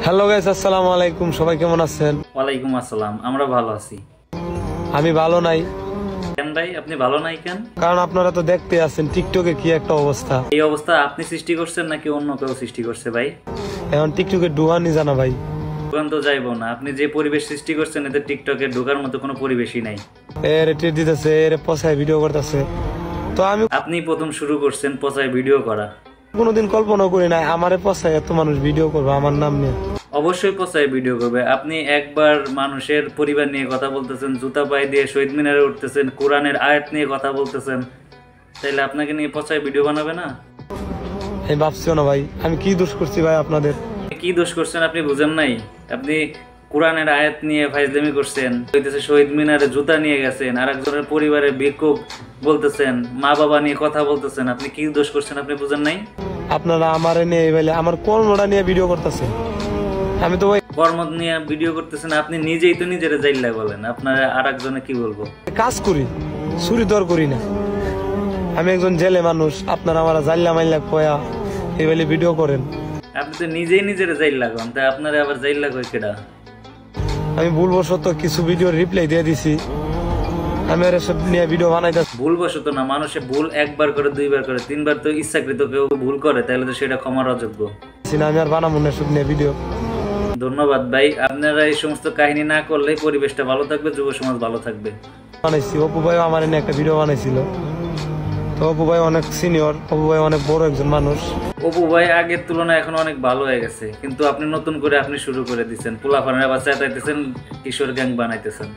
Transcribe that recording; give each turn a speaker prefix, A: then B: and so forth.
A: Hello guys, আসসালামু আলাইকুম। সবাই কেমন আছেন?
B: ওয়ালাইকুম আসসালাম। আমরা ভালো আছি।
A: আমি ভালো নাই।
B: কেন ভাই, আপনি ভালো নাই কেন?
A: কারণ আপনারা তো দেখতে আছেন টিকটকে কি একটা অবস্থা।
B: এই অবস্থা আপনি সৃষ্টি করছেন নাকি অন্য কেউ সৃষ্টি করছে ভাই?
A: এখন টিকটকে ডুবানি জানা ভাই।
B: দোকান তো যাইবো না। আপনি যে পরিবেশ সৃষ্টি করছেন এতে টিকটকে ঢোকার মতো কোনো পরিবেশই নাই।
A: এর ট্রিট দিতেছে, এর পচায় ভিডিও করতেছে। তো আমি
B: আপনি প্রথম শুরু করছেন পচায় ভিডিও করা।
A: কোনোদিন কল্পনা করি নাই আমারে পচায় এত মানুষ ভিডিও করবে আমার নাম নিয়ে।
B: অবশ্যই পচায় ভিডিও করবে। আপনি একবার মানুষের পরিবার নিয়ে কথা বলতেছেন, জুতা পায়ে দিয়ে শহীদ মিনারে উঠতেছেন, কোরআনের আয়াত নিয়ে কথা বলতেছেন, তাইলে আপনাকে নিয়ে পচায় ভিডিও বানাবে না?
A: আমি ভাবছিও না ভাই আমি কি দোষ করছি ভাই আপনাদের।
B: কি দোষ করছেন আপনি বুঝেন নাই? আপনি কোরআনের আয়াত নিয়ে ফাইজলামি করছেন, হইতেছে শহীদ মিনারে জুতা নিয়ে গেছেন, আর একজনের পরিবারের ভিক্ষুক বলতেছেন, মা বাবা নিয়ে কথা বলতেছেন। আপনি কি দোষ করছেন আপনি বুঝেন নাই?
A: আপনারা আমারে নিয়ে বলে আমার কর্মটা নিয়ে ভিডিও করতেছে। আমি তো ভাই
B: কর্ম নিয়ে ভিডিও করতেছেন, আপনি নিজেই তো নিজের জাইল্লা বলেন, আপনার আর একজনে কি বলবো?
A: কাজ করি, চুরি দর করি না। আমি একজন জেলে মানুষ, আপনারা আমার জাইল্লা মাইল্লা কয়া এই বলে ভিডিও করেন।
B: আপনি তো নিজেই নিজের জাইল্লা কন, তাই আপনার আবার জাইল্লা কই কেডা?
A: আমি ভুলবশত কিছু ভিডিও রিপ্লাই দিয়ে দিছি। আমি আর এসব নিয়ে ভিডিও বানাইতেছি।
B: ভুলবশত না, মানুষে ভুল একবার করে, দুইবার করে, তিনবার তো ইচ্ছাকৃত কেউ ভুল করে, তাহলে তো সেটা ক্ষমার অযোগ্য।
A: আমি আর বানাবো না এসব নিয়ে ভিডিও।
B: ধন্যবাদ ভাই। আপনারা এই সমস্ত কাহিনী না করলে পরিবেশটা ভালো থাকবে, যুব সমাজ ভালো থাকবে।
A: বানাইছি, অপু ভাই আমার নিয়ে একটা ভিডিও বানাইছিল। তো অপু ভাই অনেক সিনিয়র, অপু ভাই অনেক বড় একজন মানুষ।
B: অপু ভাই আগের তুলনায় এখন অনেক ভালো হয়ে গেছে, কিন্তু আপনি নতুন করে আপনি শুরু করে দিচ্ছেন, পোলাপানের আবার চেতাইতেছেন, কিশোর গ্যাং বানাইতেছেন।